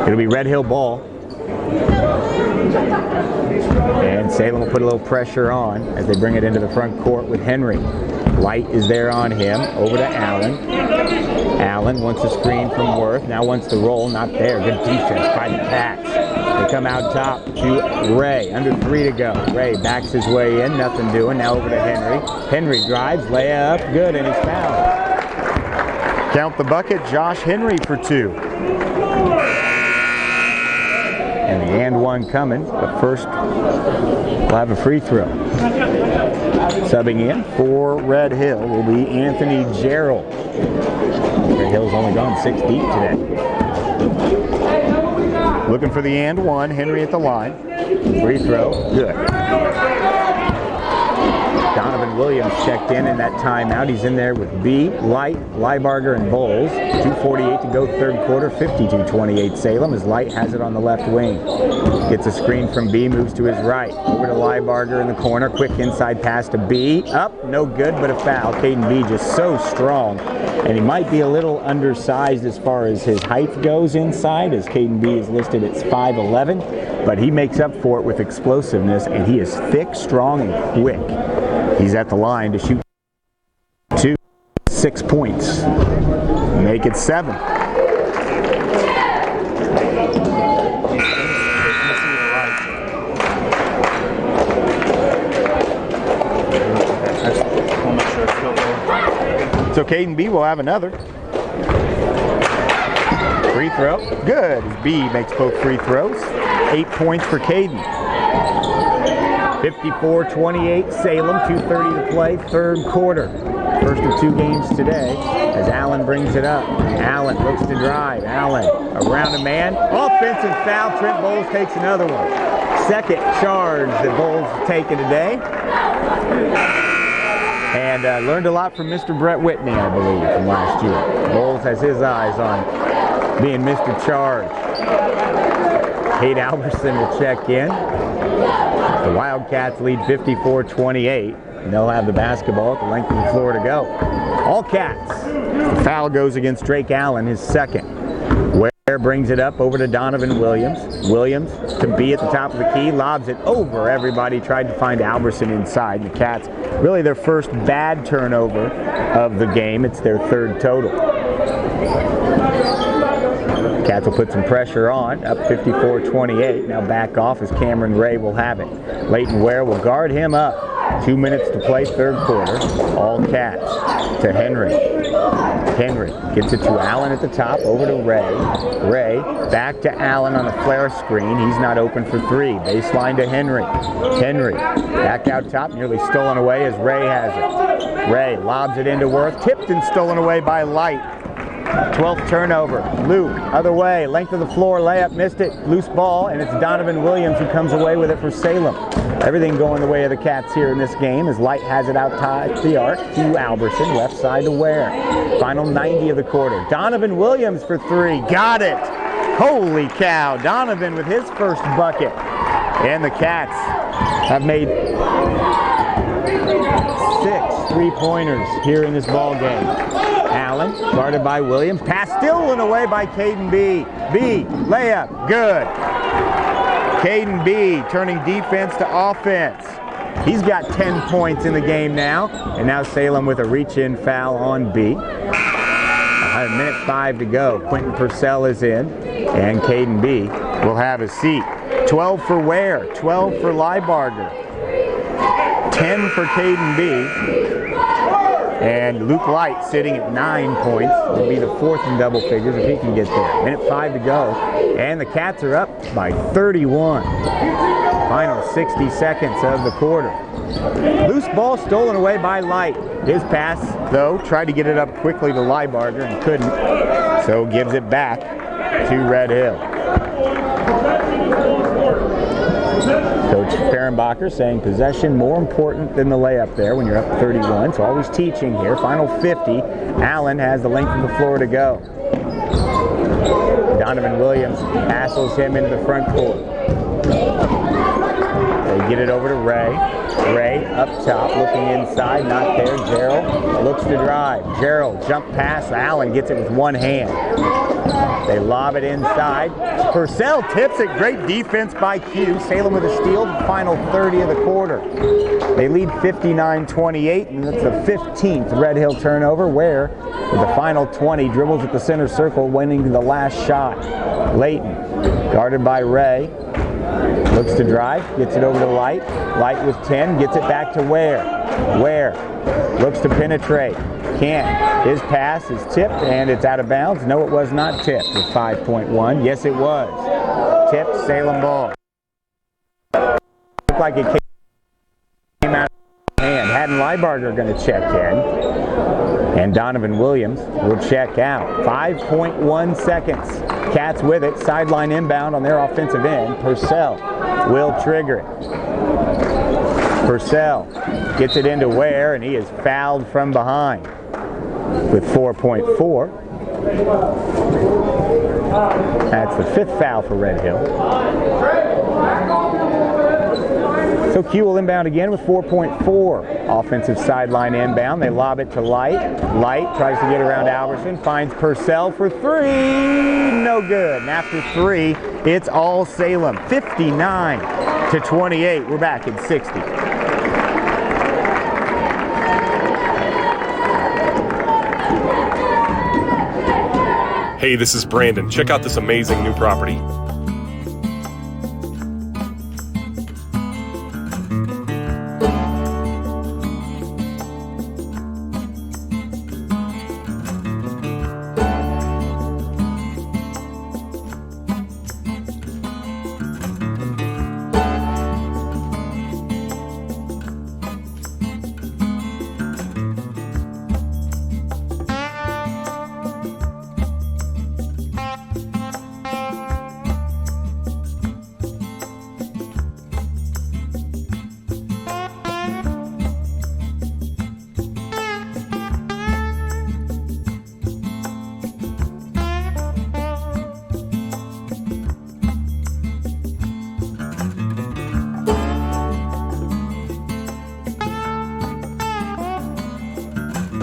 It'll be Red Hill ball. And Salem will put a little pressure on as they bring it into the front court with Henry. Light is there on him, over to Allen. Allen wants a screen from Worth, now wants the roll, not there. Good defense by the Cats. They come out top to Ray, under 3 to go. Ray backs his way in, nothing doing, now over to Henry. Henry drives, layup, good, and he's fouled. Count the bucket, Josh Henry for 2. And the and one coming, but first we'll have a free throw. Subbing in for Red Hill will be Anthony Gerald. Red Hill's only gone 6 deep today. Looking for the and one, Henry at the line. Free throw, good. Donovan Williams checked in that timeout. He's in there with B, Light, Liebarger, and Bowles. 2:48 to go third quarter, 52-28 Salem as Light has it on the left wing. Gets a screen from B, moves to his right. Over to Liebarger in the corner. Quick inside pass to B. Up, no good, but a foul. Caden B just so strong. And he might be a little undersized as far as his height goes inside, as Caden B is listed at 5'11", but he makes up for it with explosiveness, and he is thick, strong, and quick. He's at the line to shoot 6 points. Make it 7. So Caden B will have another. Free throw, good. B makes both free throws. 8 points for Caden. 54-28 Salem, 2:30 to play, third quarter. First of 2 games today as Allen brings it up. Allen looks to drive. Allen around a man. Offensive foul. Trent Bowles takes another one. Second charge that Bowles has taken today. And learned a lot from Mr. Brett Whitney, I believe, from last year. Bowles has his eyes on being Mr. Charge. Kate Alberson will check in. The Wildcats lead 54-28. And they'll have the basketball at the length of the floor to go. All Cats. The foul goes against Drake Allen, his second. Ware brings it up over to Donovan Williams. Williams to B at the top of the key, lobs it over everybody. Tried to find Alberson inside. The Cats, really their first bad turnover of the game. It's their third total. Cats will put some pressure on, up 54-28. Now back off as Cameron Ray will have it. Leighton Ware will guard him up. 2 minutes to play, third quarter. All Cats to Henry. Henry gets it to Allen at the top, over to Ray. Ray back to Allen on a flare screen. He's not open for 3. Baseline to Henry. Henry back out top, nearly stolen away as Ray has it. Ray lobs it into Worth. Tipped and stolen away by Light. 12th turnover. Luke, other way, length of the floor, layup, missed it, loose ball, and it's Donovan Williams who comes away with it for Salem. Everything going the way of the Cats here in this game as Light has it out to the arc to Alberson, left side to Ware. Final 90 of the quarter. Donovan Williams for 3, got it! Holy cow, Donovan with his first bucket. And the Cats have made 6 three-pointers here in this ball game. Allen, guarded by Williams. Pass stolen away by Caden B. B, layup, good. Caden B turning defense to offense. He's got 10 points in the game now. And now Salem with a reach-in foul on B. A minute 5 to go. Quentin Purcell is in. And Caden B will have a seat. 12 for Ware, 12 for Liebarger. 10 for Caden B. And Luke Light sitting at 9 points. Will be the 4th in double figures if he can get there. Minute 5 to go. And the Cats are up by 31. Final 60 seconds of the quarter. Loose ball stolen away by Light. His pass, though, tried to get it up quickly to Liebarger and couldn't. So gives it back to Red Hill. Coach Fehrenbacher saying possession more important than the layup there when you're up 31. So always teaching here. Final 50. Allen has the length of the floor to go. Donovan Williams hassles him into the front court. They get it over to Ray. Ray up top, looking inside, not there. Gerald looks to drive. Gerald jump pass. Allen gets it with one hand. They lob it inside. Purcell tips it. Great defense by Q. Salem with a steal. The final 30 of the quarter. They lead 59-28, and that's the 15th Red Hill turnover. Ware, with the final 20, dribbles at the center circle, winning the last shot. Layton, guarded by Ray. Looks to drive, gets it over to Light. Light with 10, gets it back to Ware. Ware looks to penetrate. Can't. His pass is tipped, and it's out of bounds. No, it was not tipped with 5.1. Yes, it was. Tipped, Salem ball. Looked like it came out of hand. Haddon Liebarger going to check in. And Donovan Williams will check out. 5.1 seconds. Cats with it. Sideline inbound on their offensive end. Purcell will trigger it. Purcell gets it into Ware, and he is fouled from behind with 4.4. That's the 5th foul for Red Hill. So Q will inbound again with 4.4. Offensive sideline inbound. They lob it to Light. Light tries to get around Albertson. Finds Purcell for 3. No good. And after 3, it's all Salem. 59-28. We're back in 60. Hey, this is Brandon. Check out this amazing new property.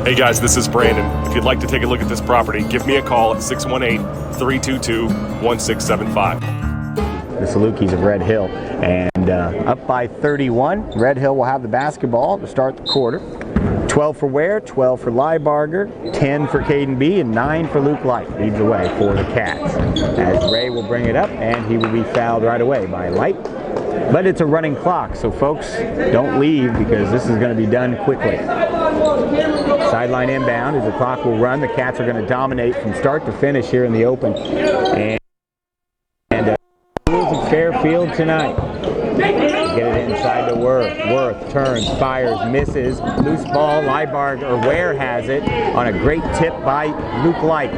Hey guys, this is Brandon. If you'd like to take a look at this property, give me a call at 618-322-1675. The Salukis of Red Hill, and up by 31. Red Hill will have the basketball to start the quarter. 12 for Ware, 12 for Liebarger, 10 for Caden B, and 9 for Luke Light. Leads the way for the Cats. As Ray will bring it up, and he will be fouled right away by Light. But it's a running clock, so folks, don't leave because this is going to be done quickly. Sideline inbound as the clock will run. The Cats are going to dominate from start to finish here in the open. And rules of Fairfield tonight. Get it inside to Worth. Worth turns, fires, misses. Loose ball, Liebarger or Ware has it on a great tip by Luke Light.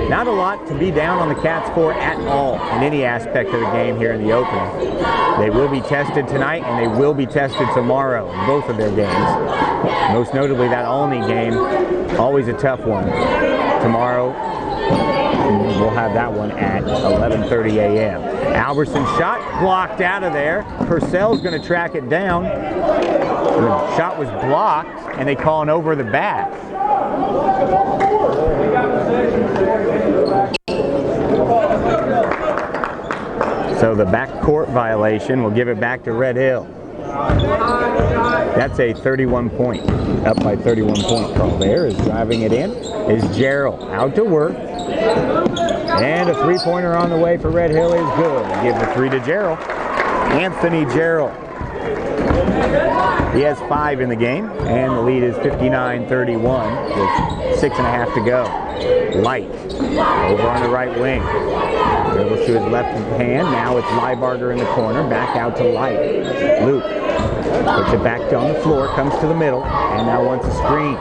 Not a lot to be down on the Cats for at all in any aspect of the game here in the opening. They will be tested tonight and they will be tested tomorrow in both of their games. Most notably that Olney game, always a tough one. Tomorrow we'll have that one at 11:30 a.m. Albertson shot blocked out of there. Purcell's going to track it down. The shot was blocked and they call an over the back. So the backcourt violation will give it back to Red Hill. That's a 31-point, up by 31-point call there. Is driving it in is Gerald. Out to Worth. And a three-pointer on the way for Red Hill is good. Give the 3 to Gerald. Anthony Gerald. He has 5 in the game, and the lead is 59-31 with 6.5 to go. Light over on the right wing. Dribbles to his left hand. Now it's Liebarger in the corner. Back out to Light. Luke puts it back on the floor. Comes to the middle. And now wants a screen.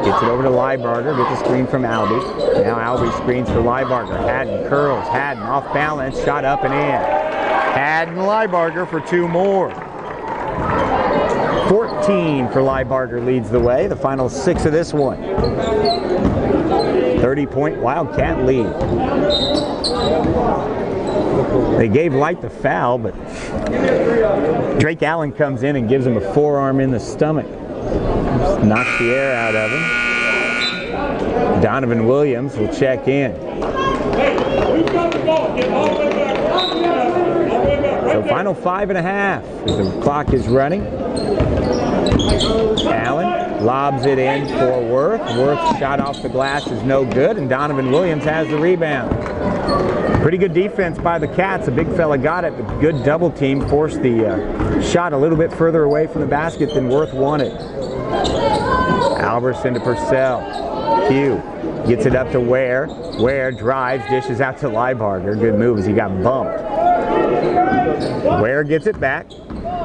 Gets it over to Liebarger. Gets a screen from Albie. Now Albie screens for Liebarger. Haddon curls. Haddon off balance. Shot up and in. Haddon Liebarger for 2 more. 14 for Liebarger leads the way. The final 6 of this one. 30-point Wildcat lead. They gave Light the foul, but Drake Allen comes in and gives him a forearm in the stomach. Just knocks the air out of him. Donovan Williams will check in. So final 5.5 as the clock is running. Allen lobs it in for Worth. Worth's shot off the glass is no good, and Donovan Williams has the rebound. Pretty good defense by the Cats. A big fella got it, but good double team forced the shot a little bit further away from the basket than Worth wanted. Alberson to Purcell. Q gets it up to Ware. Ware drives, dishes out to Leibarger. Good move as he got bumped. Ware gets it back.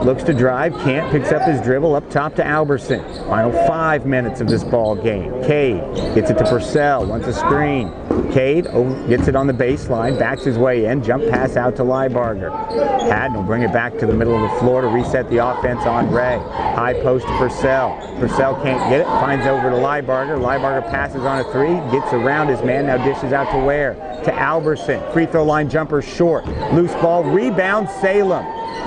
Looks to drive, can't, picks up his dribble, up top to Alberson. Final 5 minutes of this ball game. Cade gets it to Purcell, wants a screen. Cade gets it on the baseline, backs his way in, jump pass out to Leibarger. Haddon will bring it back to the middle of the floor to reset the offense on Ray. High post to Purcell. Purcell can't get it, finds over to Leibarger. Leibarger passes on a three, gets around his man, now dishes out to Ware. To Alberson, free throw line jumper short. Loose ball, rebound Salem.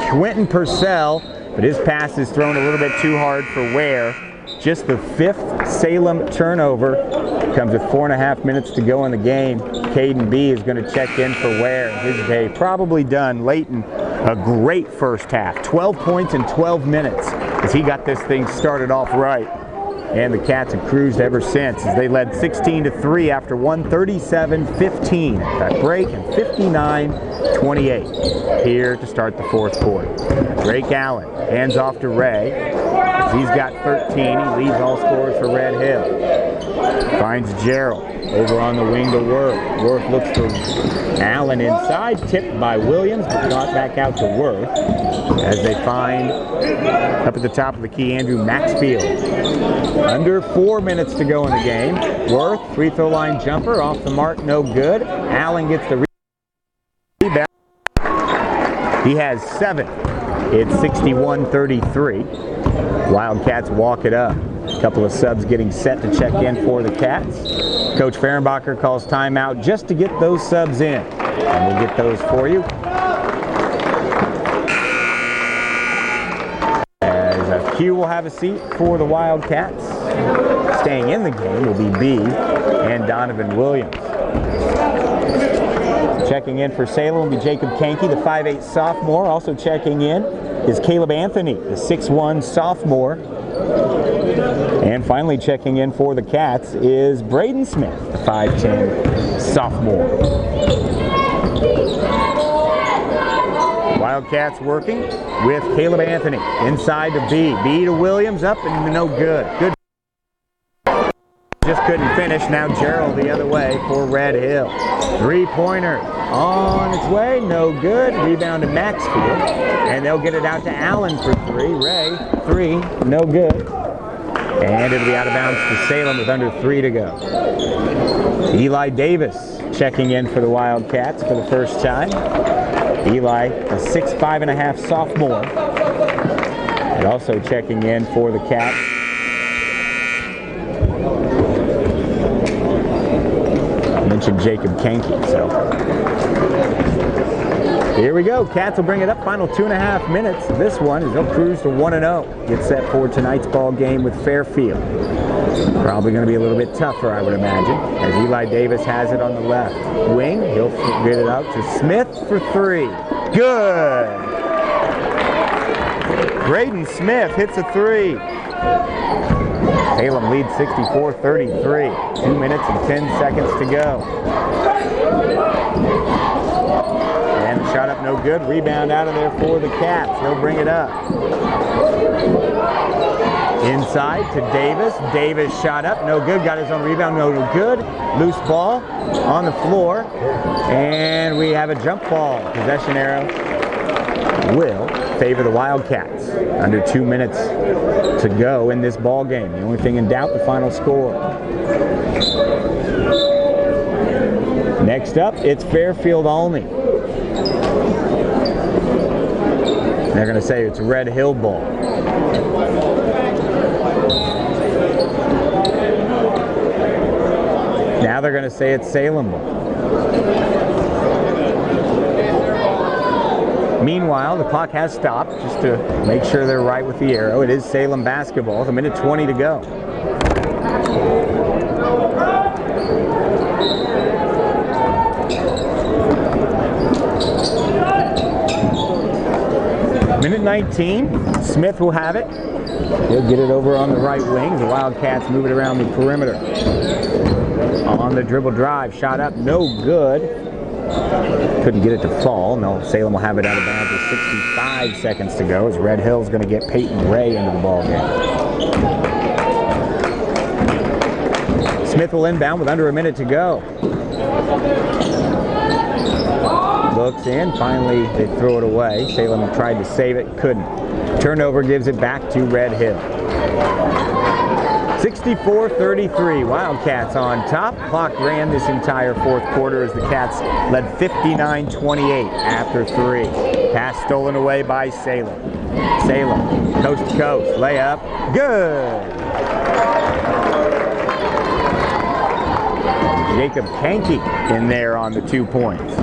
Quentin Purcell, but his pass is thrown a little bit too hard for Ware. Just the 5th Salem turnover. Comes with 4.5 minutes to go in the game. Caden B is going to check in for Ware. His day probably done. Leighton, a great first half. 12 points in 12 minutes as he got this thing started off right. And the Cats have cruised ever since as they led 16-3 after 137-15 at break and 59-28 here to start the fourth quarter. Drake Allen hands off to Ray. As he's got 13. He leads all scorers for Red Hill. Finds Gerald over on the wing to Worth. Worth looks for Allen inside, tipped by Williams, but got back out to Worth as they find up at the top of the key Andrew Maxfield. Under 4 minutes to go in the game. Worth, free throw line jumper, off the mark, no good. Allen gets the rebound. He has 7. It's 61-33. Wildcats walk it up. A couple of subs getting set to check in for the Cats. Coach Fehrenbacher calls timeout just to get those subs in. And we'll get those for you. Q will have a seat for the Wildcats. Staying in the game will be B and Donovan Williams. Checking in for Salem will be Jacob Kanke, the 5'8 sophomore. Also checking in is Caleb Anthony, the 6'1 sophomore. And finally checking in for the Cats is Braden Smith, the 5'10 sophomore. Wildcats working with Caleb Anthony. Inside to B. B to Williams, up and no good. Good. Just couldn't finish. Now Gerald the other way for Red Hill. Three-pointer on its way, no good. Rebound to Maxfield. And they'll get it out to Allen for 3. Ray, 3, no good. And it'll be out of bounds to Salem with under 3 to go. Eli Davis checking in for the Wildcats for the first time. Eli, a 6'5.5 sophomore. And also checking in for the Cats. I mentioned Jacob Kanke, so. Here we go. Cats will bring it up. Final 2.5 minutes. This one is they'll cruise to 1-0. Get set for tonight's ball game with Fairfield. Probably going to be a little bit tougher, I would imagine, as Eli Davis has it on the left wing. He'll get it out to Smith for 3. Good. Braden Smith hits a 3. Salem leads 64-33. 2 minutes and 10 seconds to go. And the shot up no good. Rebound out of there for the Cats. They'll bring it up. Inside to Davis. Davis shot up, no good. Got his own rebound, no good. Loose ball on the floor. And we have a jump ball. Possession arrow will favor the Wildcats. Under 2 minutes to go in this ball game. The only thing in doubt, the final score. Next up, it's Fairfield Olney. They're going to say it's Red Hill ball. Now they're going to say it's Salem ball. Meanwhile, the clock has stopped just to make sure they're right with the arrow. It is Salem basketball with 1:20 to go. Minute 19, Smith will have it. He'll get it over on the right wing. The Wildcats move it around the perimeter. On the dribble drive, shot up, no good. Couldn't get it to fall. No, Salem will have it out of bounds with 65 seconds to go as Red Hill's going to get Peyton Ray into the ball game. Smith will inbound with under a minute to go. Looks in, finally they throw it away. Salem tried to save it, couldn't. Turnover gives it back to Red Hill. 64-33, Wildcats on top. Clock ran this entire fourth quarter as the Cats led 59-28 after 3. Pass stolen away by Salem. Salem, coast to coast, layup, good. Jacob Kanke in there on the 2 points.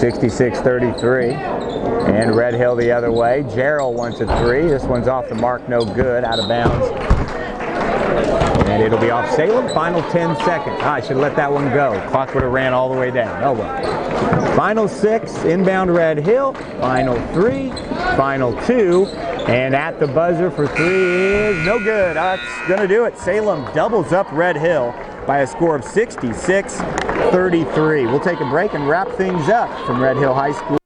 66-33. And Red Hill the other way. Gerald wants a 3. This one's off the mark, no good, out of bounds. And it'll be off Salem. Final 10 seconds. I should have let that one go. Clock would have ran all the way down. Oh well. Final 6, inbound Red Hill. Final 3, final 2. And at the buzzer for 3 is no good. That's going to do it. Salem doubles up Red Hill by a score of 66-33. We'll take a break and wrap things up from Red Hill High School.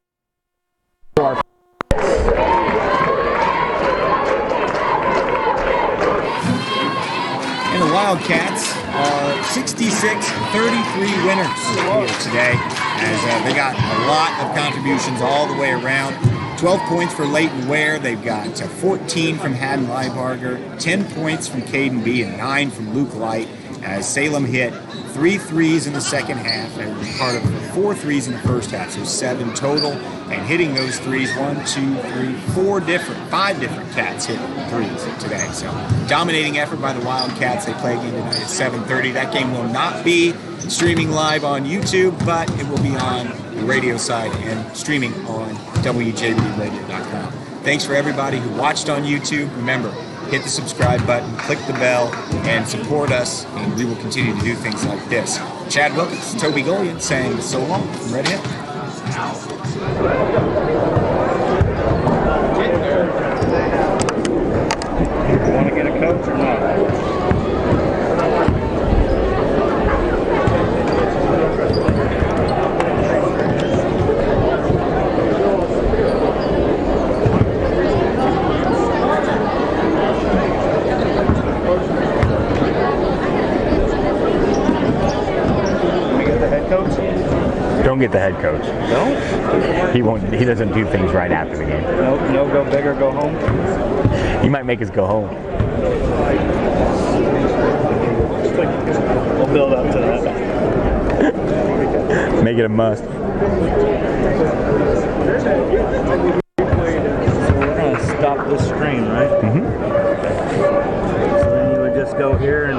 And the Wildcats are 66-33 winners here today as they got a lot of contributions all the way around. 12 points for Leighton Ware. They've got 14 from Haddon Leibarger, 10 points from Caden B, and 9 from Luke Light. As Salem hit 3 threes in the second half and were part of the 4 threes in the first half, so 7 total. And hitting those threes, 5 different Cats hit threes today. So dominating effort by the Wildcats. They play again tonight at 7:30. That game will not be streaming live on YouTube, but it will be on the radio side and streaming on WJBDradio.com. Thanks for everybody who watched on YouTube. Remember, hit the subscribe button, click the bell, and support us, and we will continue to do things like this. Chad Wilkins, Toby Golian saying so long from Red Hill. Want to get a coach or not? Don't get the head coach. No? He won't. He doesn't do things right after the game. No, go big or go home? He might make us go home. We'll build up to that. Make it a must. So we're going to stop this screen, right? Mm-hmm. So then you would just go here and